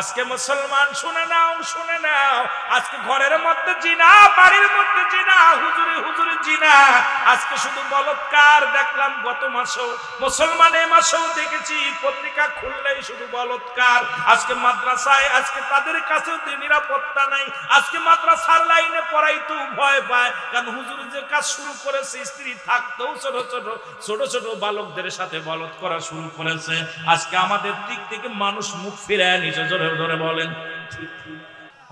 আজকে মুসলমান শুনে নাও আজকে ঘরের মধ্যে জিনা, বাড়ির মধ্যে জিনা, হুজুরি হুজুরি জিনা। আজকে শুধু বলৎকার দেখলাম গত মাসেও, মুসলমান এই মাসেও দেখেছি পত্রিকা খুললেই শুধু বলৎকার। আজকে মাদ্রাসায় আজকে তাদের কাছে নিরাপত্তা নাই। আজকে মাদ্রাসার লাইনে পড়াইতেও ভয় পায়, কারণ হুজুর যে কাজ শুরু করেছে স্ত্রী থাকতেও ছোট ছোট বালকদের সাথে বলৎ করা শুরু করেছে। আজকে আমাদের দিক থেকে মানুষ মুখ ফিরায় নিচে জোরে ধরে বলেন।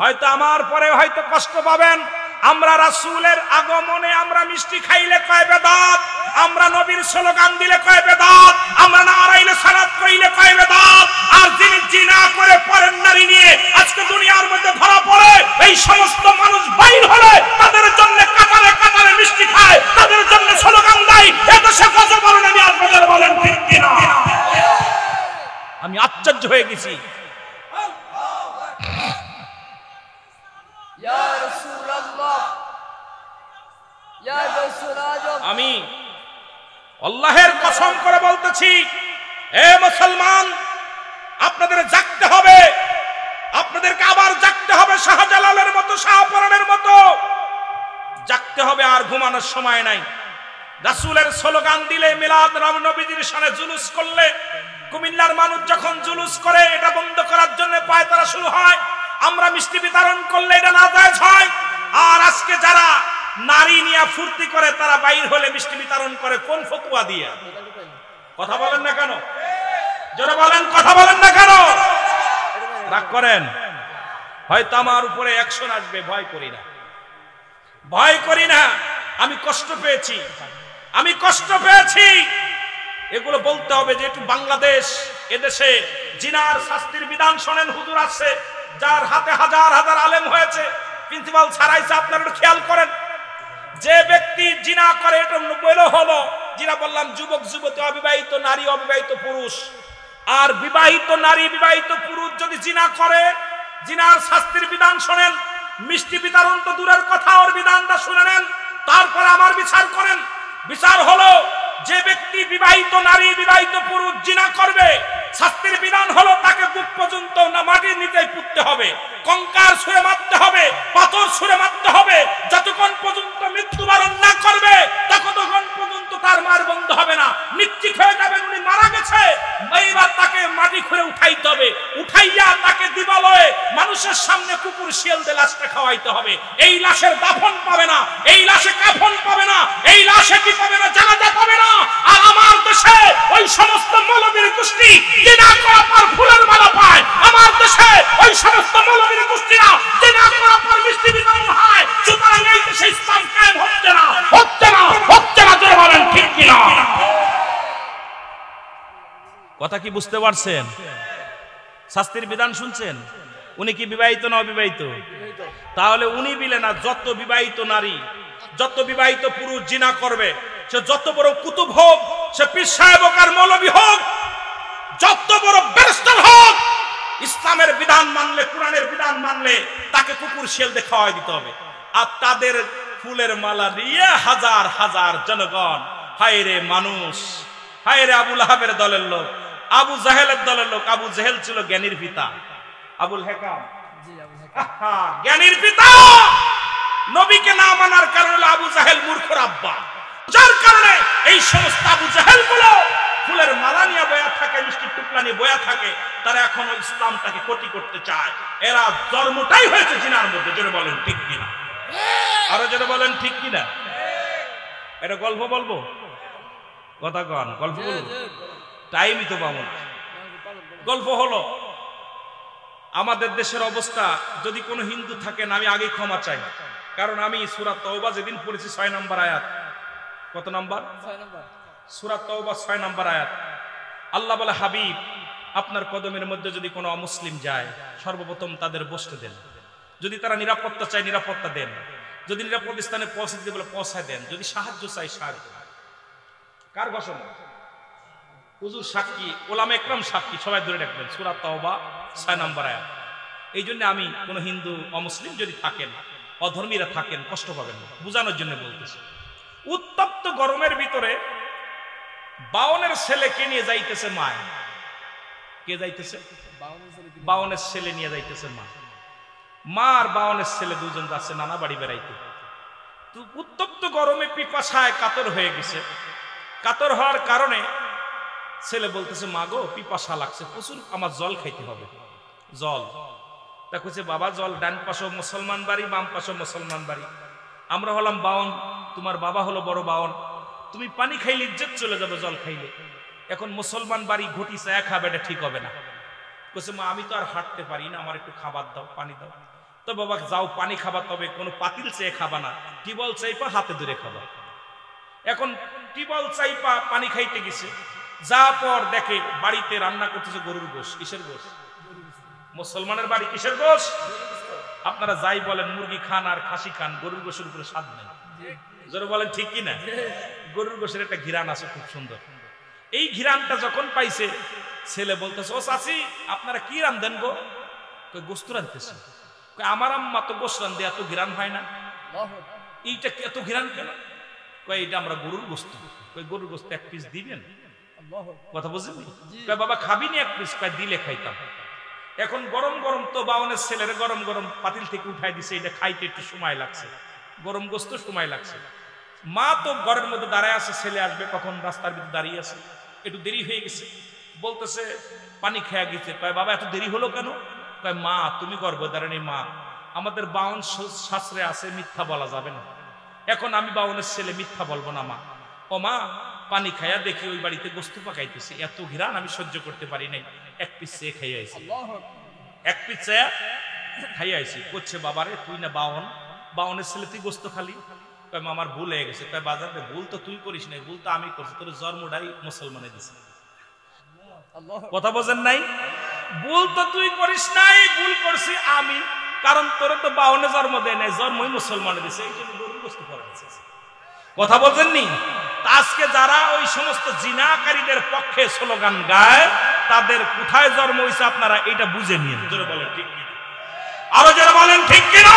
হয়তো আমার পরে হয়তো কষ্ট পাবেন, আমরা রাসূলের আগমনে আমরা মিষ্টি খাইলে কয় বেদাত, আমরা নবীর স্লোগান দিলে কয় বেদাত, আমরা নারায়ে সালাত কইলে কয় বেদাত। আর যিনি জিনা করে পরের নারী নিয়ে আজকে দুনিয়ার মধ্যে ধরা পড়ে, এই সমস্ত মানুষ বাইর হলে তাদের জন্য কাতারে কাতারে মিষ্টি খায়, তাদের জন্য স্লোগান দেয়, এত সে কত বড় নবী আপনাদের বলেন ঠিক কিনা? আমি আশ্চর্য হয়ে গেছি। আমি আল্লাহের কসম করে বলতেছি, এ মুসলমান, আপনাদের জাগতে হবে, আপনাদেরকে আবার জাগতে হবে, শাহজালালের মতো, শাহপরানের মতো জাগতে হবে। আর ঘুমানোর সময় নাই। রাসূলের স্লোগান দিলে, মিলাদ নবীজির শানে জুলুস করলে, কুমিল্লার মানুষ যখন জুলুস করে এটা বন্ধ করার জন্য পায়তারা শুরু হয়। আমরা মিষ্টি বিতরণ করলে এটা নাজায়েজ হয়। আর আজকে যারা নারী নিয়ে ফুর্তি করে তারা বাইর হলে মিষ্টি বিতরণ করে কোন ফতোয়া দিয়ে? কথা বলেন না কেন? যারা বলেন কথা বলেন না কেন? রাগ করেন? হয়তো আমার উপরে অ্যাকশন আসবে, ভয় করি না, ভয় করি না। আমি কষ্ট পেয়েছি, আমি কষ্ট পেয়েছি। এগুলো বলতে হবে যে একটু বাংলাদেশ, এদেশে জিনার শাস্তির বিধান শোনেন। হুজুর আছে যার হাতে হাজার হাজার আলেম হয়েছে, প্রিন্সিপাল ছাড়াইছে। আপনারা একটু খেয়াল করেন, যে ব্যক্তি জিনা করে এটা বলে হলো জিনা, বললাম যুবক যুবতী, অবিবাহিত নারী, অবিবাহিত পুরুষ। আর বিবাহিত নারী, বিবাহিত পুরুষ যদি জিনা করে, জিনার শাস্তির বিধান শোনেন। মিষ্টি বিতরণ তো দূরের কথা, ওর বিধানটা শুনে নেন, তারপর আমার বিচার করেন। বিচার হলো, যে ব্যক্তি বিবাহিত নারী, বিবাহিত পুরুষ জিনা করবে, শাস্তির বিধান হলো তাকে বুক পর্যন্ত না মাটির নিচে পুঁততে হবে, কঙ্কার ছুঁড়ে মারতে হবে, পাথর ছুঁড়ে মারতে হবে। যতক্ষণ পর্যন্ত মৃত্যুবরণ না করবে ততক্ষণ পর্যন্ত তার মার বন্ধ হবে না। নিশ্চিত হয়ে যাবে উনি মারা গেছে, এইবার তাকে মাটি খুঁড়ে উঠাইতে হবে। উঠাইয়া তাকে দিবালয়ে মানুষের সামনে কুকুর শিয়াল দিয়ে লাশটা খাওয়াইতে হবে। এই লাশের দাফন পাবে না, এই লাশে কাফন পাবে না, এই লাশে কি পাবে না? জানাজা পাবে না। আর আমার দেশে ওই সমস্ত মৌলবীর গোষ্ঠী জিনা করার পর ফুলের মালা পায়। আমার দেশে ওই সমস্ত মৌলবীর গোষ্ঠীরা জিনা করার পর মিষ্টি বিতরণ হয়। সুতরাং এই দেশে ইসলাম কায়েম হচ্ছে না, হচ্ছে না, হচ্ছে না। জোরে বলেন ঠিক কিনা? কথা কি বুঝতে পারছেন? শাস্তির বিধান শুনছেন? উনি কি বিবাহিত না অবিবাহিত? তাহলে উনি বিলে না, যত বিবাহিত নারী, যত বিবাহিত পুরুষ জিনা করবে, সে যত বড় কুতুব হোক, সে পীর সাহেব হোক আর মৌলবী হোক, যত বড় ব্যারিস্টার হোক, ইসলামের বিধান মানলে, কোরআনের বিধান মানলে তাকে কুকুর শিয়াল দিয়ে খাওয়াই দিতে হবে। আর তাদের ফুলের মালা দিয়ে হাজার হাজার জনগণ, হায় রে মানুষ, হায় রে আবু লাহাবের দলের লোক, আবু জাহেলের দলের লোক। আবু জাহেল ছিল জ্ঞানীর পিতা, আবুল হেকাম জ্ঞানীর পিতা। নবীকে না মানার কারণে আবু জাহেল মূর্খর আব্বা, যার কারণে এই সমস্ত আবু জাহেল গুলো ফুলের মালা নিয়ে বয়া থাকে, মিষ্টির টুকরা নিয়ে বয়া থাকে। তারা এখনো ইসলামটাকে ক্ষতি করতে চায়। এরা জন্মটাই হয়েছে জিনার মধ্যে। জোরে বলেন ঠিক কিনা? আরো জোরে বলেন ঠিক কিনা? এটা গল্প বলবো? কথা কন, গল্প বলবো? টাইমই তো পাবো না। গল্প হলো, আমাদের দেশের অবস্থা, যদি কোনো হিন্দু থাকেন আমি আগে ক্ষমা চাই, কারণ আমি সূরা তাওবা যেদিন পড়েছি 6 নম্বর আয়াত। কত নম্বর? 6 নম্বর। সূরা তাওবা 6 নম্বর আয়াত। আল্লাহ বলে, হাবিব, আপনার কদমের মধ্যে যদি কোনো অমুসলিম যায়, সর্বপ্রথম তাদের বসতে দেন। যদি তারা নিরাপত্তা চায় নিরাপত্তা দেন, যদি নিরাপদ স্থানে পৌঁছে দিতে বলে পৌঁছায় দেন, যদি সাহায্য চাই সাহায্য। কার ঘোষণা? হুজুর সাক্ষী, ওলামা একরাম সাক্ষী, সবাই ধরে রাখবেন। সূরা তাওবা 6 নম্বর আয়াত। এই জন্য আমি কোন হিন্দু অমুসলিম যদি থাকেন, অধর্মীরা থাকেন, কষ্ট পাবেন না, বোঝানোর জন্য বলতেছি। উত্তপ্ত গরমের ভিতরে 52 ছেলেকে নিয়ে যাইতেছে মায়। কে যাইতেছে? বাউনের ছেলে নিয়ে যাইতেছে মা, মা আর বাউনের ছেলে দুজন যাচ্ছে নানা বাড়ি বেড়াইতে। তো উত্তপ্ত গরমে পিপাসায় কাতর হয়ে গেছে। কাতর হওয়ার কারণে ছেলে বলতেছে, মা গো পিপাসা লাগছে প্রচুর, আমার জল খাইতে হবে, জল। তা কইছে, বাবা জল ডান পাশে মুসলমান বাড়ি, বাম পাশে মুসলমান বাড়ি, আমরা হলাম বাউন, তোমার বাবা হলো বড় বাউন, তুমি পানি খাইলে ইজ্জত চলে যাবে জল খাইলে। এখন মুসলমান বাড়ি ঘটি চায়া খাবে, এটা ঠিক হবে না। কইছে, মা আমি তো আর হাঁটতে পারি না, আমার একটু খাবার দাও, পানি দাও। তো বাবা যাও পানি খাবা, তবে কোনো পাতিল চেয়ে খাবা না, টিবল চাইপা হাতে ধরে খাবা। এখন টিবল চাইপা পানি খাইতে গেছে, যা পর দেখে বাড়িতে রান্না করতেছে গরুর গোশ। কিসের গোশ? মুসলমানের বাড়ি কিসের গোশ? আপনারা যাই বলেন, মুরগি খান আর খাসি খান, গরুর গোশের উপরে স্বাদ নেই। জোরে বলেন ঠিক কিনা? গরুর গোশের একটা ঘিরান আছে খুব সুন্দর। এই ঘিরানটা যখন পাইছে, ছেলে বলতেছে, ও চাচি আপনারা কি রান্ধেন গো? কই গোস্ত রান্ধতেছে। কই আমার আম্মা তো গোস্ত রান্ধে, এত ঘিরান হয় না। এইটা এত ঘিরান কেন? কই এটা আমরা গরুর গোস্ত। কই গরুর গোস্ত এক পিস দিবেন? কথা বুঝলেন? কই বাবা খাবি নি এক পিস? কই দিলে খাইতাম। এখন গরম গরম তো বাউনের ছেলের গরম গরম পাতিল থেকে উঠাই দিছে, এটা খাইতে একটু সময় লাগছে, গরম গোস্ত সময় লাগছে। মা তো ঘরের মধ্যে দাঁড়ায় আছে, ছেলে আসবে কখন, রাস্তার ভিতরে দাঁড়িয়ে আছে, একটু দেরি হয়ে গেছে। বলতেছে পানি খেয়ে গেছে। কয় বাবা এত দেরি হলো কেন? কয় মা তুমি গর্ভধারিণী মা, আমাদের বাউন শাস্ত্রে আছে মিথ্যা বলা যাবে না, এখন আমি বাউনের ছেলে মিথ্যা বলবো না মা। ও মা পানি খাইয়া দেখি ওই বাড়িতে গোস্ত পাকাইতেছি, এত ঘিরান আমি সহ্য করতে পারি নাই, এক পিস চেয়ে খাইয়া আইছি, এক পিস চেয়ে খাইয়া আইছি। করছে বাবারে তুই না বাউন, বাউনের ছেলে তুই গোস্ত খালি? কয় আমার ভুল হয়ে গেছে। কয় বাজার ভুল তো তুই করিস নাই, ভুল তো আমি করছি, তোর জন্মটাই মুসলমানে দিছে। কথা বোঝেন নাই? ভুল তো তুই করিস নাই, ভুল করছি আমি, কারণ তোর তো বাউনে জন্ম দেয় নাই, জন্মই মুসলমানে দিছে, এই জন্য গরুর গোস্ত করা দিছে। কথা বলছেননি? আজকে যারা ওই সমস্ত জিনাকারীদের পক্ষে স্লোগান গায়, তাদের কোথায় জন্ম হয়েছে আপনারা এটা বুঝে নিন। জোরে বলেন ঠিক কিনা? আরো যারা বলেন ঠিক কিনা?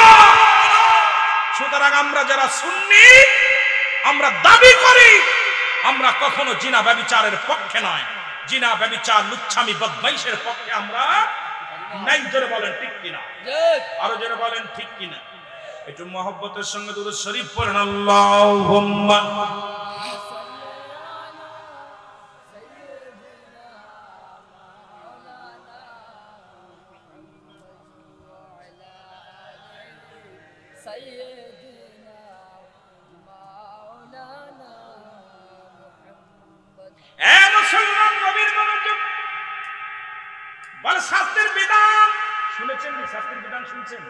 সুতরাং আমরা যারা সুন্নি, আমরা দাবি করি আমরা কখনো জিনা ব্যভিচারের পক্ষে নয়, জিনা ব্যভিচার লুচ্ছামি বদমাইশের পক্ষে আমরা নাই। জোরে বলেন ঠিক কিনা? আরো যারা বলেন ঠিক কিনা? একটু মহব্বতের সঙ্গে দুরূদ শরীফ পড়েন। আল্লাহুম্মা শাস্ত্রের বিধান শুনেছেন? শাস্ত্রের বিধান শুনছেন?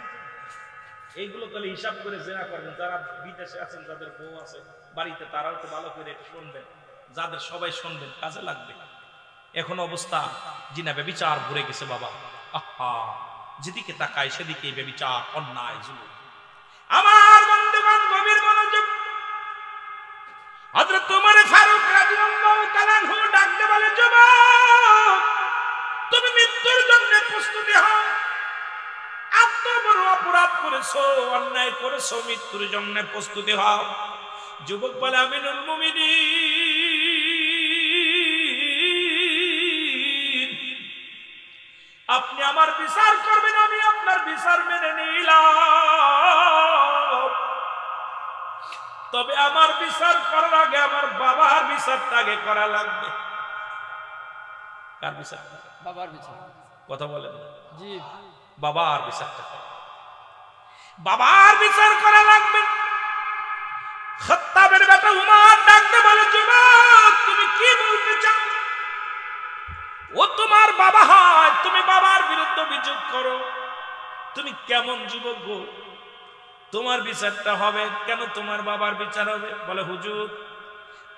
এইগুলো তাহলে হিসাব করে জেনা করবেন। যারা বিদেশে আছেন, যাদের বউ আছে বাড়িতে, তারাও তো ভালো করে এটা শুনবেন, যাদের সবাই শুনবেন, কাজে লাগবে। এখন অবস্থা জিনা ব্যভিচার ভরে গেছে বাবা। আহা, যেদিকে তাকায় সেদিকে ব্যভিচার, অন্যায়, জুলুম। আমার বন্ধুগণ গভীর মনোযোগ। হযরত ওমর ফারুক রাদিয়াল্লাহু তাআলা আনহু ডাকতে বলে, যুবক তুমি মৃত্যুর জন্য প্রস্তুতি হও, এত বড় অপরাধ করেছো, অন্যায় করেছো, মৃত্যুর জন্য প্রস্তুতি হও। যুবক বলে, আমিনুল মুমিনিন, আপনি আমার বিচার করবেন, আমি আপনার বিচার মেনে নিলাম, তবে আমার বিচার করার আগে আমার বাবার বিচারটা আগে করা লাগবে। কার বিচার? বাবার বিচার। কথা বলেন জি, বাবার বিচারটা, বাবার বিচার করা লাগবে। খাত্তাবের বেটা উমর ডাকতে বলে, যুবক তুমি কি বলতে চাও? ও তোমার বাবা হয়, তুমি বাবার বিরুদ্ধে অভিযোগ করো, তুমি কেমন যুবক গো? তোমার বিচারটা হবে কেন? তোমার বাবার বিচার হবে? বলে, হুজুর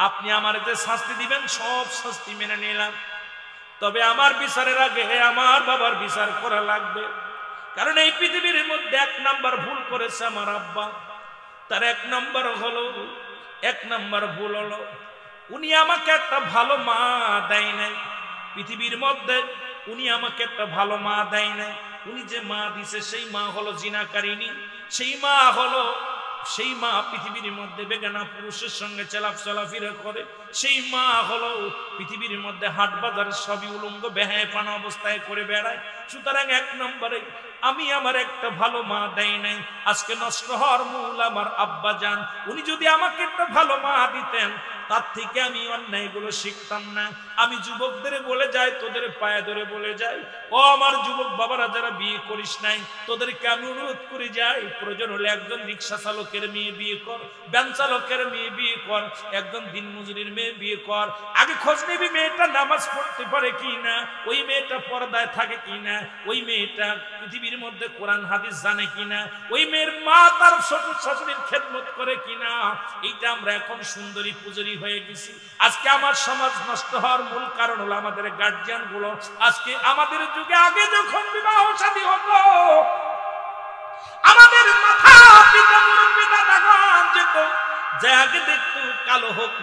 আপনি আমার যে শাস্তি দিবেন সব শাস্তি মেনে নিলাম, তবে আমার বিচারের আগে আমার বাবার বিচার করা লাগবে। কারণ এই পৃথিবীর মধ্যে এক নাম্বার ভুল করেছে আমার আব্বা। তার এক নাম্বার ভুল হলো উনি আমাকে একটা ভালো মা দেয় নাই। পৃথিবীর মধ্যে উনি আমাকে একটা ভালো মা দেয় নাই। উনি যে মা দিছে সেই মা হলো জিনাকারিনী, সেই মা হলো সেই মা পৃথিবীর মধ্যে বেগানা পুরুষের সঙ্গে চলাফেরা করে, সেই মা হলো পৃথিবীর মধ্যে হাট বাজার সবই উলঙ্গ বেহায়াপানা অবস্থায় করে বেড়ায়। সুতরাং এক নম্বরে আমি আমার একটা ভালো মা দেয় নাই। আজকে নষ্ট হওয়ার মূল আমার আব্বা জান। উনি যদি আমাকে একটা ভালো মা দিতেন, তার থেকে আমি অন্যায়গুলো শিখতাম না। আমি যুবকদের বলে যাই, তোদের পায়ে ধরে বলে যাই, ও আমার যুবক বাবারা যারা বিয়ে করিস নাই, তোদেরকে আমি অনুরোধ করে যাই, প্রয়োজন হলে একজন রিক্সা চালকের মেয়ে বিয়ে কর, ভ্যান চালকের মেয়ে বিয়ে কর, একজন দিনমজুরির মেয়ে বিয়ে কর। আগে খোঁজ নিবি মেয়েটা নামাজ পড়তে পারে কি না, ওই মেয়েটা পর্দায় থাকে কি না, ওই মেয়েটা পৃথিবীর মধ্যে কোরআন হাদিস জানে কিনা, ওই মেয়ের মা তার শ্বশুর শাশুড়ির খেদমত করে কিনা। এইটা আমরা এখন সুন্দরী পূজারী হয়ে গেছি। আজকে আমার সমাজ নষ্ট হওয়ার মূল কারণ হলো আমাদের গার্জিয়ান গুলো। আজকে আমাদের যুগে আগে যখন বিবাহ শাদী হতো, আমাদের মাথা পিতা মুরব্বি দাদাগণ যেত, যে আগে দেখতো কালো হোক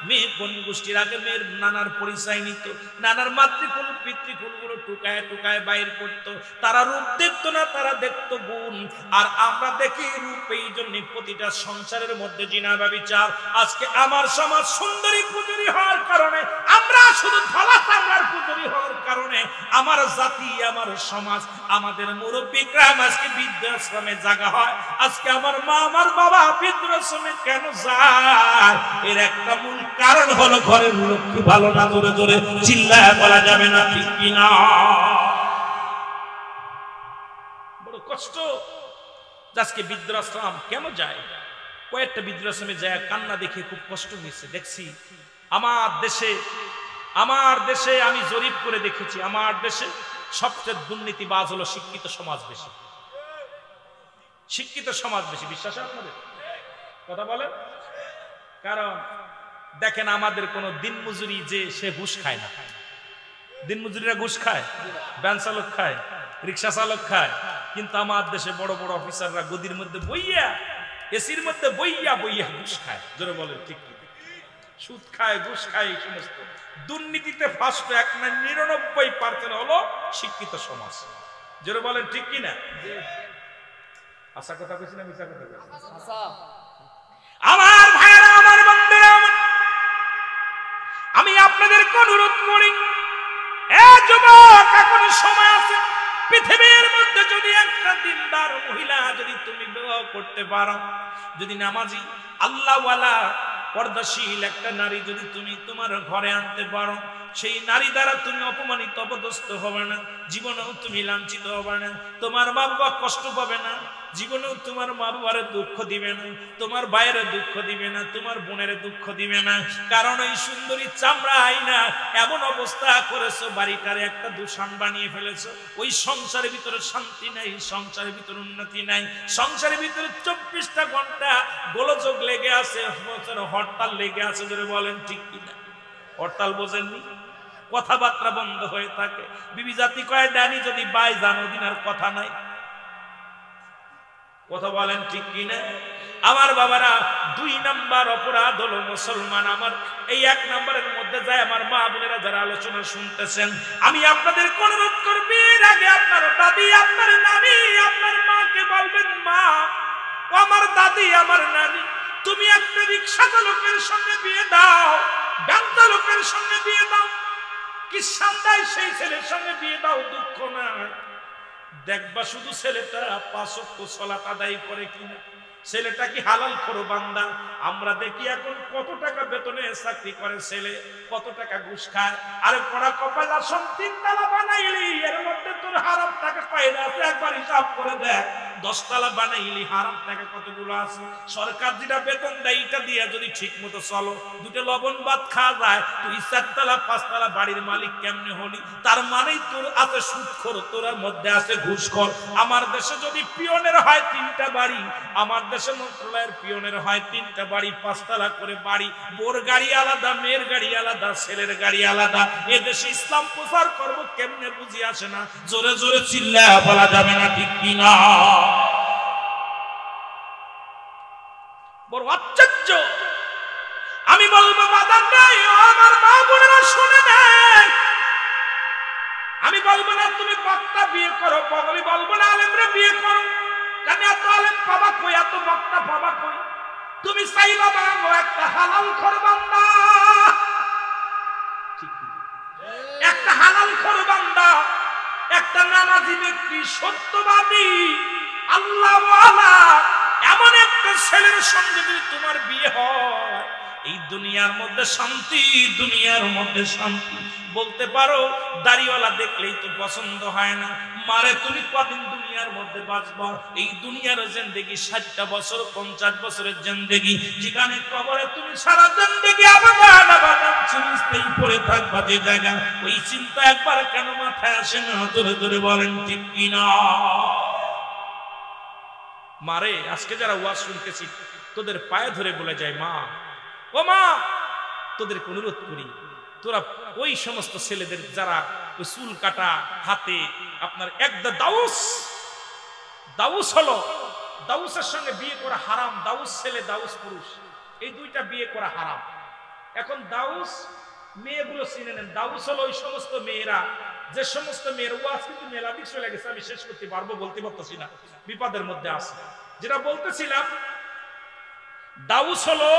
মেয়ে কোন গোষ্ঠীর, আগে মেয়ের নানার পরিচয় নিত, নানার মাতৃকুল পিতৃকুল গুলো টুকায় টুকায় বাইর করতো। তারা রূপ দেখতো না, তারা দেখতো গুণ। আর আমরা দেখি রূপ, এই জন্য প্রতিটা সংসারের মধ্যে জিনা ব্যভিচার। আজকে আমার সমাজ সুন্দরী পূজারী হওয়ার কারণে, আমরা শুধু ধলা চামড়ার পূজারী হওয়ার কারণে আমার জাতি, আমার সমাজ, আমাদের মুরব্বী গ্রাম আজকে বৃদ্ধাশ্রমে জায়গা হয়। আজকে আমার মা আমার বাবা বৃদ্ধাশ্রমে কেন যায়? এর একটা মূল কারণ হলো ঘরের লক্ষ্মী ভালো না। জোরে জোরে চিল্লায় বলা যাবে না, ঠিক কিনা? বড় কষ্ট। আজকে বৃদ্ধাশ্রম কেন যায়? কয়েকটা বৃদ্ধাশ্রমে যায় কান্না দেখে খুব কষ্ট হয়েছে। দেখছি আমার দেশে আমি জরিপ করে দেখেছি, আমার দেশে সবচেয়ে দুর্নীতিবাজ হলো শিক্ষিত সমাজ বেশি। শিক্ষিত সমাজ বেশি। বিশ্বাস আপনাদের? কথা বলেন। কারণ দেখেন, আমাদের কোন দিনমজুরি যে সে ঘুষ খায় না। দিনমজুরিরা ঘুষ খায়, ভ্যান চালক খায়, রিক্সা চালক খায়, কিন্তু আমার দেশে বড় বড় অফিসাররা গদির মধ্যে বইয়া, এসির মধ্যে বইয়া বইয়া ঘুষ খায়। জোরে বলেন ঠিক কি? সুদ খায়, ঘুষ খায়। এই সমস্ত দুর্নীতিতে ফার্স্ট 99% হলো শিক্ষিত সমাজ। জোরে বলেন ঠিক কিনা? আশা কথা বলছি না মিছা কথা বলছি? আমার ভাইরা, আমার বন্ধুরা, আমি আপনাদেরকে অনুরোধ করি, এ যুবক, এখনো সময় আছে। পৃথিবীর মধ্যে যদি একটা দিনদার মহিলা যদি তুমি বিবাহ করতে পারো, যদি নামাজি আল্লাহওয়ালা পর্দাশীল একটা নারী যদি তুমি তোমার ঘরে আনতে পারো, সেই নারী দ্বারা তুমি অপমানিত অপদস্থ হবে না, জীবনেও তুমি লাঞ্ছিত হবে না, তোমার মা বাবা কষ্ট পাবে না, জীবনেও তোমার মা বাবার দুঃখ দিবে না, তোমার ভাইয়ের দুঃখ দিবে না, তোমার বোনের দুঃখ দিবে না। কারণ ওই সুন্দরী চামড়া আইনা এমন অবস্থা করেছো, বাড়িটারে একটা দূষণ বানিয়ে ফেলেছো। ওই সংসারের ভিতরে শান্তি নাই, সংসারের ভিতরে উন্নতি নাই, সংসারের ভিতরে 24টা ঘন্টা গোলযোগ লেগে আছে, হরতাল লেগে আছে। ধরে বলেন ঠিক কিনা? হরতাল বোঝেননি? কথাবার্তা বন্ধ হয়ে থাকে। বিবি জাতি কয় ডানি যদি বাই জানো দিন আর কথা নাই। কথা বলেন ঠিক কিনা? আমার বাবারা, 2 নাম্বার অপরাধ হলো মুসলমান। আমার এই 1 নাম্বারের মধ্যে যায় আমার মা বোনেরা যারা আলোচনা শুনতেছেন, আমি আপনাদের অনুরোধ করব, এর আগে আপনার দাদি, আপনার নানি, আপনার মাকে বলবেন, মা ও আমার দাদি, আমার নানি, তুমি একটা রিক্সা চালকের সঙ্গে বিয়ে দাও, ভ্যান চালকের সঙ্গে বিয়ে দাও, কি সান্দাই সেই ছেলের সঙ্গে বিয়ে দাও, দুঃখ নাই। দেখবা শুধু ছেলেটা 5 ওয়াক্ত সালাত আদায় করে কিনা, ছেলেটা কি হালাল খোর বান্দা। আমরা দেখি এখন কত টাকা বেতনে চাকরি করে ছেলে, কত টাকা ঘুষ খায়। আরে পড়া কপাল, আসন 3 তলা বানাইলি, এর মধ্যে তোর হারাম টাকা কয়টা আছে একবার হিসাব করে দেখ। 10 তলা বানাইলি, হারাম টাকা কতগুলো আছে। সরকার যেটা বেতন দেয় এটা দিয়ে যদি ঠিক মতো চলো, 2টা লবণ ভাত খাওয়া যায়, তুই 4 তলা 5 তলা বাড়ির মালিক কেমনে হলি? তার মানেই তোর আছে সুদখোর, তোর মধ্যে আছে ঘুষখোর। আমার দেশে যদি পিয়নের হয় 3টা বাড়ি, আমার দেশে মন্ত্রণালয়ের পিয়নের হয় 3টা বাড়ি, 5 তলা করে বাড়ি, বোর গাড়ি আলাদা, মেয়ের গাড়ি আলাদা, ছেলের গাড়ি আলাদা। এ দেশে ইসলাম প্রচার করব কেমনে বুঝি আসে না। জোরে জোরে চিল্লায়া বলা যাবে না, ঠিক কিনা? বড় আশ্চর্য। আমি বলবো বাদান নাই, আমার মা বোনেরা শুনে নেন, আমি বলবো না তুমি বক্তা বিয়ে করো, আমি বলবো না আলেমরা বিয়ে করো। জানি এত আলেম পাবা কই, এত বক্তা পাবা কই? তুমি চাইবা বাবা একটা হালাল খোর বান্দা, একটা হালাল খোর বান্দা, একটা নামাজি ব্যক্তি, সত্যবাদী, আল্লাহওয়ালা এমন একটা ছেলের সঙ্গে যদি তোমার বিয়ে হয়, এই দুনিয়ার মধ্যে শান্তি, দুনিয়ার মধ্যে শান্তি। বলতে পারো দাড়িওয়ালা দেখলেই তো পছন্দ হয় না, মারে তুমি কদিন দুনিয়ার মধ্যে বাঁচবা? এই দুনিয়ার জিন্দেগি 60টা বছর, 50 বছরের জিন্দেগি, যেখানে কবরে তুমি সারা জিন্দেগি আবাদান আবাদান চিন্তাই পড়ে থাকবা যে জায়গা, ওই চিন্তা একবার কেন মাথায় আসে না? জোরে জোরে বলেন ঠিক কিনা? মারে আজকে যারা ওয়াজ শুনতেছি তোদের পায়ে ধরে বলে যায়, মা ও মা, তোদেরকে অনুরোধ করি, তোরা ওই সমস্ত ছেলেদের যারা ওই চুল কাটা হাতে আপনার একদা দাউস, দাউস হলো, দাউসের সঙ্গে বিয়ে করা হারাম। দাউস ছেলে, দাউস পুরুষ, এই দুইটা বিয়ে করা হারাম। এখন দাউস মেয়েগুলো চিনে নেন। দাউস হলো ওই সমস্ত মেয়েরা, যে সমস্ত মেয়ের ওয়াজ কিন্তু মেলাদিক চলে গেছে, আমি শেষ করতে পারবো বলতে পারতেছি না, বিপদের মধ্যে আছে। যেটা বলতেছিলাম, দাউস হলো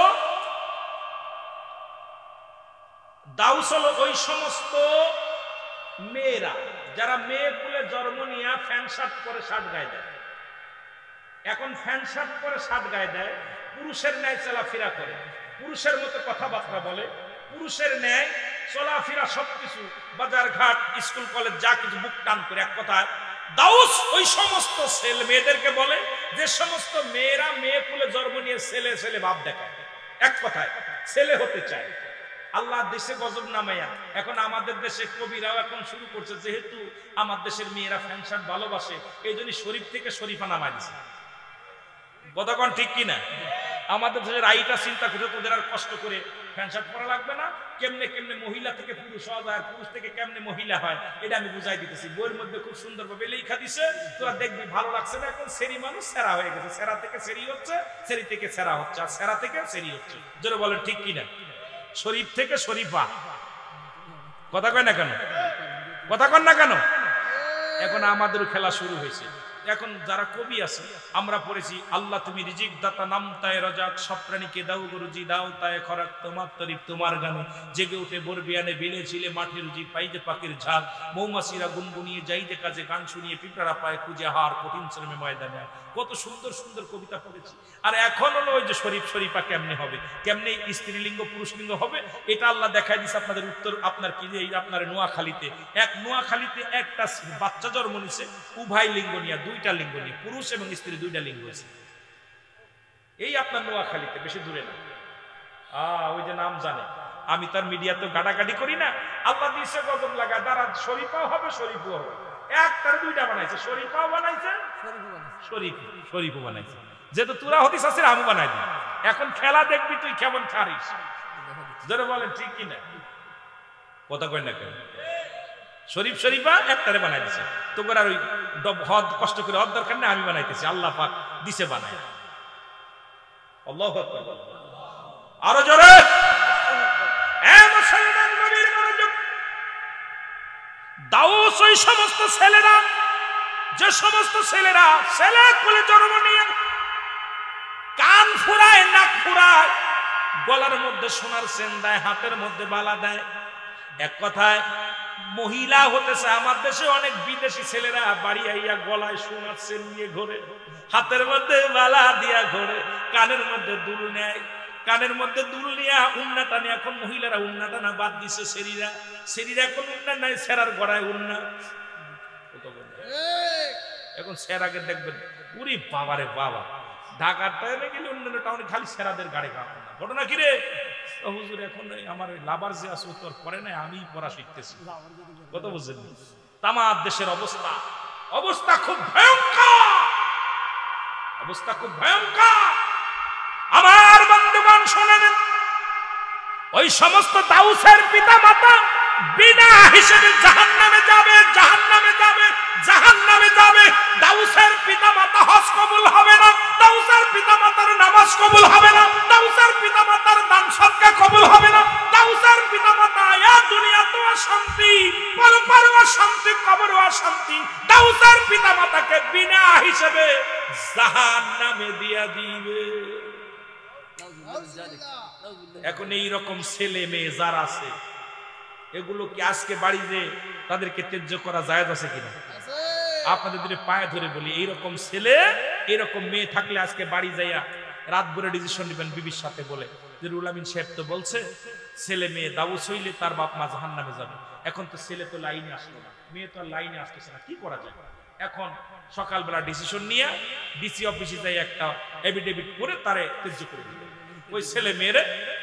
ওই সমস্ত মেয়েরা যারা মেয়ে কুলে জন্ম নিয়ে ফ্যান শার্ট পরে শার্ট গায়ে দেয়। এখন ফ্যান শার্ট পরে শার্ট গায়ে দেয়, পুরুষের ন্যায় চলাফেরা করে, পুরুষের মতো কথাবার্তা বলে, পুরুষের ন্যায় চলাফেরা, সবকিছু বাজার ঘাট স্কুল কলেজ যা কিছু বুক টান করে। এক কথায় দাউস ওই সমস্ত ছেলে মেয়েদেরকে বলে যে সমস্ত মেয়েরা মেয়ে কুলে জন্ম নিয়ে ছেলে ছেলে ভাব দেখায়, এক কথায় ছেলে হতে চায়। আল্লাহ দেশে গজব নামাইয়া এখন আমাদের দেশে কবিরাও এখন শুরু করছে, যেহেতু আমার দেশের মেয়েরা ফ্যান শার্ট ভালোবাসে, এই জন্য শরীফ থেকে শরীফা নামাই দিছে। কতক্ষণ ঠিক কিনা? আমাদের দেশের আইটা চিন্তা করে তোদের আর কষ্ট করে ফ্যান শার্ট পরা লাগবে না, কেমনে কেমনে মহিলা থেকে পুরুষ হওয়া যায়, পুরুষ থেকে কেমনে মহিলা হয়, এটা আমি বুঝাই দিতেছি। বইয়ের মধ্যে খুব সুন্দর ভাবে লেখা দিছে, তোরা দেখবি ভালো লাগছে না। এখন সেরি মানুষ সেরা হয়ে গেছে, সেরা থেকে সেরি হচ্ছে, সেরি থেকে সেরা হচ্ছে, আর সেরা থেকে সেরি হচ্ছে। জোরে বলেন ঠিক কিনা? শরীফ থেকে শরীফা। কথা কয় না কেন? কথা কন না কেন? এখন আমাদেরও খেলা শুরু হয়েছে। এখন যারা কবি আছে আমরা পড়েছি, আল্লাহ তুমি রিজিক দাতা, নাম তায় রাজাক, সব প্রাণীকে দাও গুরুজি দাও তায় খরাক, তোমার তরিফ তোমার গানে জেগে উঠে বরবিয়ানে বেলে ছিলে মাঠে রুজি, পাই যে পাখির ঝাঁক, মৌমাছিরা গুনগুনিয়ে যাই যে কাজে, গান শুনিয়ে পিঁপড়ারা পায় খুঁজে হার, কঠিন শ্রমে ময়দানে। কত সুন্দর সুন্দর কবিতা পড়েছি। আর এখন হলো ওই যে শরীফ শরীফা কেমনে হবে, কেমনে স্ত্রীলিঙ্গ পুরুষলিঙ্গ হবে, এটা আল্লাহ দেখাই দিচ্ছে আপনাদের উত্তর। আপনার কি যে আপনার নোয়াখালীতে একটা বাচ্চা জন্ম নিছে, উভয় লিঙ্গ নিয়ে, দুইটা লিঙ্গ নিয়ে, পুরুষ এবং স্ত্রী দুইটা লিঙ্গ আছে। এই আপনার নোয়াখালীতে, বেশি দূরে না। ওই যে নাম জানে, আমি তার মিডিয়া তো গাড়াগাড়ি করি না। আল্লাহ দিয়েছে গজব লাগা, দ্বারা শরীফাও হবে শরীফও হবে। একটার দুইটা বানাইছে, শরীফাও বানাইছে শরীফও বানাইছে। যেহেতু তোরা হতিস আছে, আমি বানাই দিই। এখন খেলা দেখবি তুই কেমন ছাড়িস। যারা বলেন ঠিক কিনা? কথা কয় না কেন? শরীফ শরীফা একটারে বানাই দিছে, তোর আর ওই হদ কষ্ট করে হদ দরকার নেই, আমি বানাইতেছি। আল্লাহ পাক দিছে বানায়। আল্লাহু আকবার। আরো জোরে। দাউস ওই সমস্ত ছেলেরা, যে সমস্ত ছেলেরা ছেলে কোলে জন্ম নিয়ে কান ফুরায়, নাক ফুরায়, গলার মধ্যে সোনার চেন দেয়, হাতের মধ্যে বালা দেয়। এক কথায় মহিলা হতেছে। আমার দেশে অনেক বিদেশি ছেলেরা বাড়ি আইয়া গলায় সোনার চেন নিয়ে ঘোরে, হাতের মধ্যে বালা দিয়া ঘোরে, কানের মধ্যে দুল নেয়, কানের মধ্যে দুল নিয়ে উন্না টানে। এখন মহিলারা উন্না টানা বাদ দিছে, সেরিরা এখন উন্না নাই, সেরার গড়ায় উন্না। এখন সেরাকে দেখবেন, উরি বাবারে বাবা, ঢাকার টাইমে গেলে অন্যান্য টাউনে খালি সেরাদের গাড়ি কাঁপে না। ঘটনা কিরে? হুজুর এখন আমার লাভার যে আছে তোর পরে নাই, আমি পড়া শিখতেছি। কত বুঝলেন? তামার দেশের অবস্থা খুব ভয়ঙ্কর, অবস্থা খুব ভয়ঙ্কর। আমার বন্ধুগণ শোনেন, ওই সমস্ত দাউসের পিতা মাতা বিনা হিসেবে জাহান্নামে যাবে, জাহান্নামে যাবে, জাহান্নামে যাবে। দাউসের পিতা মাতা হজ কবুল হবে না, দাউসের পিতা মাতার নামাজ কবুল হবে না, দাউসের পিতা মাতার দান সদকা কবুল হবে না, দাউসের পিতা মাতা এই দুনিয়াতে অশান্তি, পরপারে অশান্তি, কবরে অশান্তি। দাউসের পিতা মাতাকে বিনা হিসেবে জাহান্নামে দিয়া দিবে। এখন এই রকম ছেলে মেয়ে যারা আছে, এগুলো কি আজকে বাড়িতে তাদেরকে ত্যায্য করা জায়েজ আছে কিনা? আপনাদের দুটো পায়ে ধরে বলি, এইরকম ছেলে এইরকম মেয়ে থাকলে আজকে বাড়ি যাইয়া রাত ভরে ডিসিশন নেবেন বিবির সাথে বলে যে রুহুল আমিন সাহেব তো বলছে ছেলে মেয়ে দাউস হইলে তার বাপ মা জাহান্নামে যাবে। এখন তো ছেলে তো লাইনে আসলো না, মেয়ে তো লাইনে আসতেছে না, কি করা যায়? এখন সকালবেলা ডিসিশন নিয়ে ডিসি অফিসে যাই একটা এফিডেভিট করে তারে ত্যায্য করে দিবেন। ওই ছেলে মেয়েরে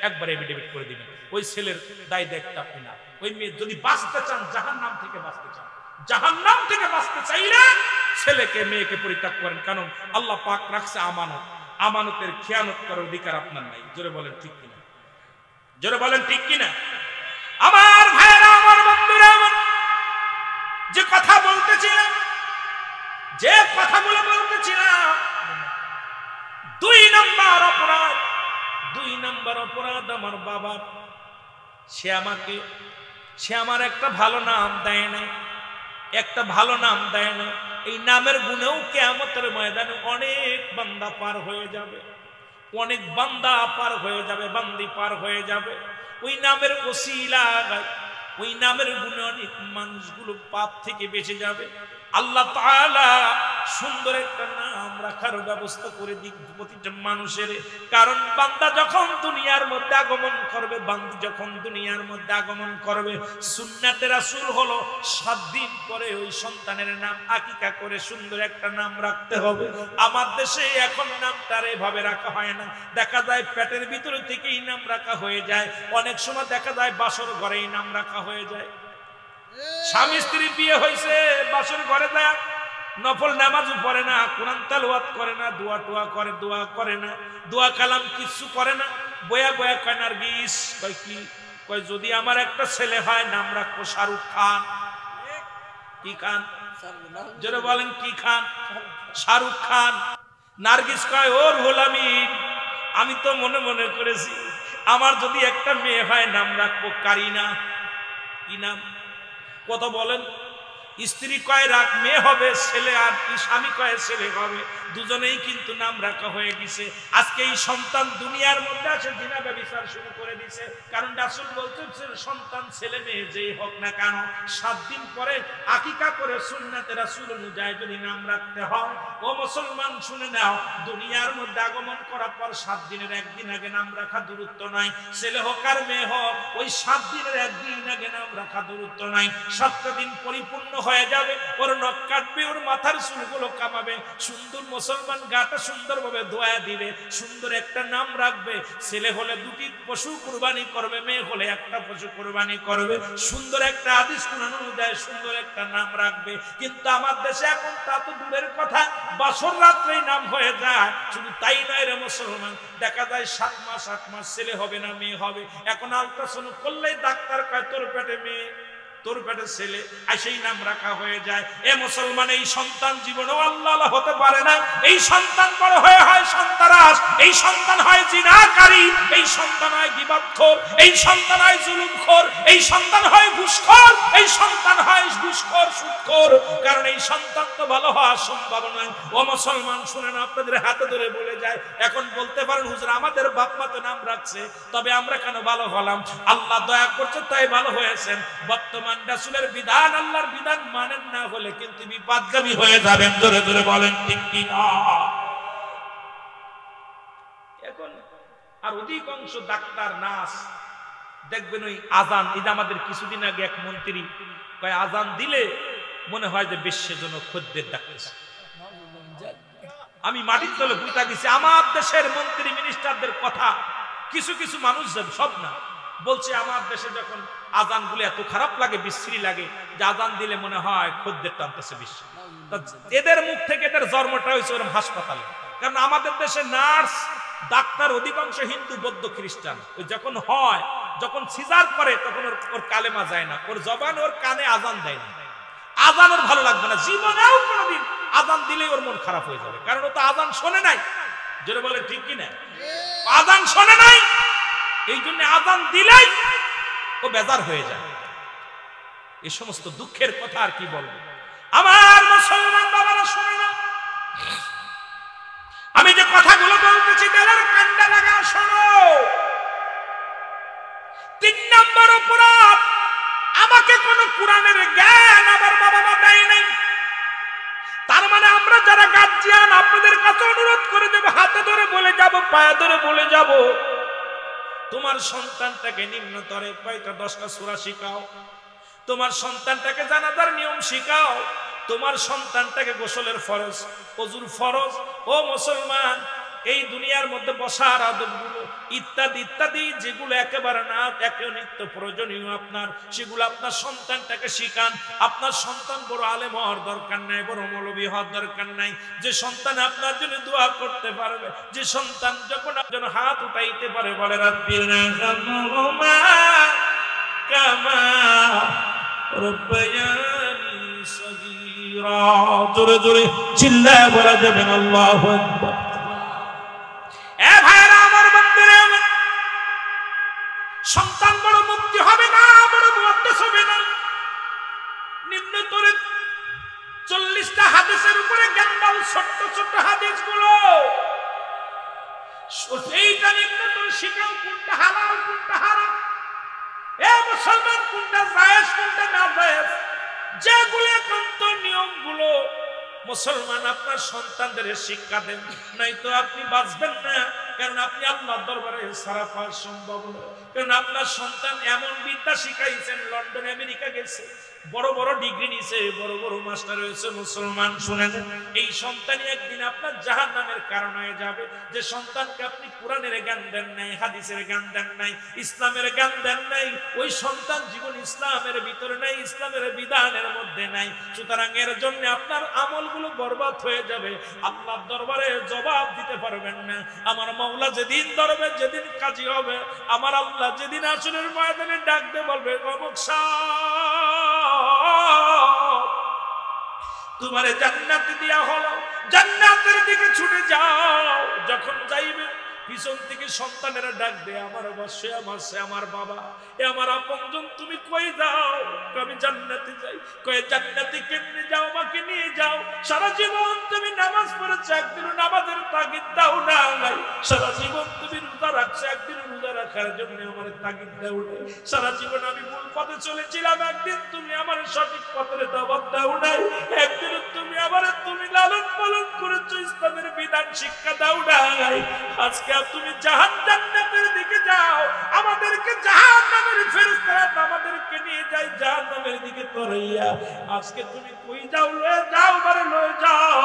একবার এফিডেভিট করে দিবেন, ওই ছেলের দায় দায়িত্ব আপনি না। ওই মেয়ে যদি বাঁচতে চান, জাহান্নাম থেকে বাঁচতে চান, জাহান্নাম থেকে বাঁচতে চাইলে ছেলেকে মেয়েকে পরিত্যাগ করেন, কারণ আল্লাহ পাক রাখছে আমানত, আমানতের খেয়ানত করার অধিকার আপনার নাই। জোরে বলেন ঠিক কিনা? জোরে বলেন ঠিক কিনা? আমার ভাইরা, আমার বন্ধুরা, আমার যে কথা বলতেছিলাম, যে কথাগুলো বলতেছিলাম, 2 নম্বর অপরাধ, 2 নম্বর অপরাধ আমার বাবার। সে আমার একটা ভালো নাম দেয় নাই, একটা ভালো নাম দেয় না। এই নামের গুণেও কিয়ামতের ময়দানে অনেক বান্দা পার হয়ে যাবে, অনেক বান্দা পার হয়ে যাবে, বান্দি পার হয়ে যাবে। ওই নামের ওসিলায়, ওই নামের গুণে অনেক মানুষগুলো পাপ থেকে বেঁচে যাবে। আল্লাহ তাআলা সুন্দর একটা নাম রাখার ব্যবস্থা করে দিক প্রতিটা মানুষের। কারণ বান্দা যখন দুনিয়ার মধ্যে আগমন করবে, বান্দি যখন দুনিয়ার মধ্যে আগমন করবে, সুন্নাতে রাসূল হলো 7 দিন পরে ওই সন্তানের নাম আকিকা করে সুন্দর একটা নাম রাখতে হবে। আমার দেশে এখন নামটার এভাবে রাখা হয় না, দেখা যায় পেটের ভিতর থেকেই নাম রাখা হয়ে যায়। অনেক সময় দেখা যায় বাসর ঘরেই নাম রাখা হয়ে যায়। স্বামী স্ত্রী বিয়ে হয়েছে, বাসর ঘরে যায়, নফল নামাজও পড়ে না, কোরআন তেলাওয়াত করে না, দোয়া টোয়া করে, দোয়া করে না, দোয়া কালাম কিছু করে না, বয়া বয়া কয় নার্গিস, কয় কি, কয় যদি আমার একটা ছেলে হয় নাম রাখবো শাহরুখ খান। কি খান? জোরে বলেন কি খান? শাহরুখ খান। নার্গিস কয় ও রুহুল আমিন, আমি তো মনে মনে করেছি আমার যদি একটা মেয়ে হয় নাম রাখবো কারিনা। কি নাম? কত বলেন? স্ত্রী কয় রাখ মেয়ে হবে, ছেলে আর স্বামী কয় ছেলে হবে, দুজনেই কিন্তু নাম রাখা হয়ে গেছে। আজকে এই সন্তান দুনিয়ার মধ্যে আছে, জিনা ব্যভিচার শুরু করে দিয়েছে। কারণ রাসূল বলতেছে সন্তান ছেলে মেয়ে যেই হোক না কেন 7 দিন পরে আকিকা করে সুন্নাতে রাসূল অনুযায়ী যদি নাম রাখতে হয়। ও মুসলমান শুনে নাও, দুনিয়ার মধ্যে আগমন করার পর 7 দিনের একদিন আগে নাম রাখা দূরত্ব নাই। ছেলে হোক আর মেয়ে হোক, ওই 7 দিনের একদিন আগে নাম রাখা দূরত্ব নাই। 7টা দিন পরিপূর্ণ হয়ে যাবে, ওর নখ কাটবে, ওর মাথার চুলগুলো কামাবে, সুন্দর মুসলমান গাটা সুন্দরভাবে ধোয়া দিবে, সুন্দর একটা নাম রাখবে। ছেলে হলে 2টি পশু কুরবানি করবে, মেয়ে হলে একটা পশু কুরবানি করবে। সুন্দর একটা হাদিস কুরআন অনুযায়ী সুন্দর একটা নাম রাখবে। কিন্তু আমার দেশে এখন তা তো দূরের কথা, বাসর রাত্রেই নাম হয়ে যায়। শুধু তাই নয় রে মুসলমান, দেখা যায় 7 মাস 8 মাস ছেলে হবে না মেয়ে হবে। এখন আল্ট্রাসাউন্ড করলেই ডাক্তার কয় তোর পেটে মেয়ে, তোর পেটে ছেলে, আর সেই নাম রাখা হয়ে যায়। এ মুসলমান, এই সন্তান জীবনেও আল্লাহ হতে পারে না। এই সন্তান বড় হয়ে হয় সন্তানাস, এই সন্তান হয় জিনাকারী, এই সন্তান হয় গীবতখোর, এই সন্তান হয় জুলুমখোর, এই সন্তান হয় ঘুষখোর, এই সন্তান হয় ঘুষখোর সুদখোর। কারণ এই সন্তান তো ভালো হওয়ার সম্ভব নয়। ও মুসলমান শুনেন, আপনাদের হাতে ধরে বলে যায়, এখন বলতে পারেন হুজুর আমাদের বাপ মা তো নাম রাখছে, তবে আমরা কেন ভালো হলাম? আল্লাহ দয়া করছে তাই ভালো হয়েছেন। বর্তমান রাসূলের বিধান, আল্লাহর বিধান মানেন না হলে কিন্তু বিপদগামী হয়ে যাবেন। ধরে ধরে বলেন ঠিক কি না? এখন আর অধিকাংশ ডাক্তার নার্স দেখবেন ওই আজান, এই যে আমাদের কিছুদিন আগে এক মন্ত্রী কয় আজান দিলে মনে হয় যে বেশ্যজনক খদ্দের ডাকতেছে। আমি মাটির তলে বুঝতে গেছি, আমার দেশের মন্ত্রী মিনিস্টারদের কথা কিছু কিছু মানুষ, সব না, বলছে আমার দেশে যখন আজান গুলো এত খারাপ লাগে, বিশ্রী লাগে, যে আজান দিলে মনে হয় খদ্দের টানতেছে বিশ্ব। এদের মুখ থেকে এদের জন্মটা হয়েছে ওরকম হাসপাতালে। কারণ আমাদের দেশে নার্স ডাক্তার অধিকাংশ হিন্দু বৌদ্ধ খ্রিস্টান। যখন হয়, যখন সিজার করে তখন ওর কালেমা যায় না, ওর জবান ওর কানে আজান দেয় না, আজান ওর ভালো লাগবে না, জীবনেও কোনোদিন আজান দিলে ওর মন খারাপ হয়ে যাবে। কারণ ও তো আজান শোনে নাই। জোরে বলে ঠিক কিনা? আজান শোনে নাই, এই জন্য আজান দিলেই ও বেজার হয়ে যায়। এই সমস্ত দুঃখের কথা আর কি বলবো। আমার মুসলমান বাবারা শুনে না, আমি যে কথাগুলো বলতেছি দিলের কান্ডা লাগা শোনো। 3 নম্বর অপরাধ, আমাকে কোন কোরআনের জ্ঞান আমার বাবা মা দেয় নাই। তার মানে আমরা যারা গার্জিয়ান আপনাদের কাছে অনুরোধ করে দেব, হাতে ধরে বলে যাব, পায়ে ধরে বলে যাব, তোমার সন্তানটাকে নিম্নতরে কয়টা 10টা সূরা শিখাও, তোমার সন্তানটাকে জানাজার নিয়ম শিখাও, তোমার সন্তানটাকে গোসলের ফরজ, ওযুর ফরজ। ও মুসলমান, এই দুনিয়ার মধ্যে বসার আদবগুলো ইত্যাদি ইত্যাদি যেগুলো একেবারে না একেও নিত্য প্রয়োজনীয় আপনার, সেগুলো আপনার সন্তানটাকে শিখান। আপনার সন্তান বড় আলেম হওয়ার দরকার নাই, বড় মৌলবী হওয়ার দরকার নাই। যে সন্তান আপনার জন্য দোয়া করতে পারবে, যে সন্তান যখন আপনার হাত উঠাইতে পারে, বলে রাব্বিনা কামা কামা রব্বায়ানি সগীরা, জোরে জোরে চিল্লায় বলা যাবে আল্লাহু আকবার। এ ভাইরা আমার, বন্ধুরা আমার, সন্তান বড় মুক্তি হবে না, বড় মুহাদ্দিস হবে না। নিম্নতরে 40টা হাদিসের উপরে জ্ঞান দাও, ছোট্ট ছোট্ট হাদিসগুলো সেইটা নিম্নতরে শিখাও, কোনটা হালাল কোনটা হারাম। এ মুসলমান, কোনটা জায়েজ কোনটা না জায়েজ, যেগুলো কত নিয়মগুলো মুসলমান আপনার সন্তানদের শিক্ষা দেন, নাই তো আপনি বাঁচবেন না। কারণ আপনি আল্লাহর দরবারে সারা পাওয়া সম্ভব না। কারণ আপনার সন্তান এমন বিদ্যা শিখাইছেন, লন্ডন আমেরিকা গেছে, বড় বড় ডিগ্রি নিছে, বড় বড় মাস্টার হয়েছে। মুসলমান শুনেন, এই সন্তানই একদিন আপনার জাহান্নামের কারণ হয়ে যাবে। যে সন্তানকে আপনি কোরআনের জ্ঞান দেন নাই, হাদিসের জ্ঞান দেন নাই, ইসলামের জ্ঞান দেন নাই, ওই সন্তান জীবন ইসলামের ভিতরে নাই, ইসলামের বিধানের মধ্যে নাই। সুতরাং এর জন্য আপনার আমলগুলো বরবাদ হয়ে যাবে, আল্লাহর দরবারে জবাব দিতে পারবেন না। আমার মাওলা যেদিন ধরবে, যেদিন কাজী হবে, আমার আল্লাহ যেদিন আসরের ময়দানে ডাকতে বলবে, অমুক সাহেব তোমারে জান্নাতে দেয়া হলো, জান্নাতের দিকে ছুটে যাও। যখন যাইবে পিছন থেকে সন্তানেরা ডাক দে, আমার বাবা, আমার বাবা, এ আমার আপনজন, তুমি কই যাও? আমি জান্নাতে যাই। কই জান্নাতে কেমনে যাও? আমাকে নিয়ে যাও। সারা জীবন তুমি নামাজ পড়েছো, একদিন নামাজের তাগিদ দাও না। সারা জীবন তুমি রোজা রাখছো, একদিন রোজা রাখার জন্য আমার তাগিদ দাও না। সারা জীবন আমি ভুল পথে চলেছিলাম, একদিন তুমি আমার সঠিক পথের দাওয়াত দাও নাই। একদিন তুমি তুমি লালন পালন করেছো, ইসলামের বিধান শিক্ষা দাও নাই। আজকে তুমি জান্নাতের দিকে যাও, আমাদেরকে জাহান্নামের ফেরেশতারা আমাদেরকে নিয়ে যায় জাহান্নামের দিকে তরাইয়া। আজকে তুমি কই যাও? লয়ে যাও, বারে লয়ে যাও।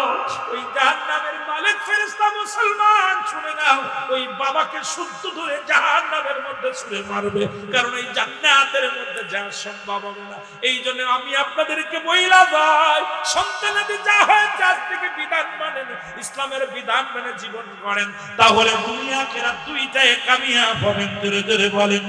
ওই জাহান্নামের মালিক ফেরেশতা মুসলমান শুনে নাও, ওই বাবাকে শুদ্ধ ধরে জাহান্নামের মধ্যে ছুঁড়ে মারবে। কারণ এই জান্নাতের মধ্যে যাওয়া সম্ভব হবে না। এই জন্য আমি আপনাদেরকে বইলা যাই, সন্তানাদি যা হয় আজ থেকে বিধান মানেন, ইসলামের বিধান মেনে জীবন করেন, তাহলে দুনিয়া আখিরাত দুইটাই কামিয়াব হবেন। জোরে জোরে বলেন।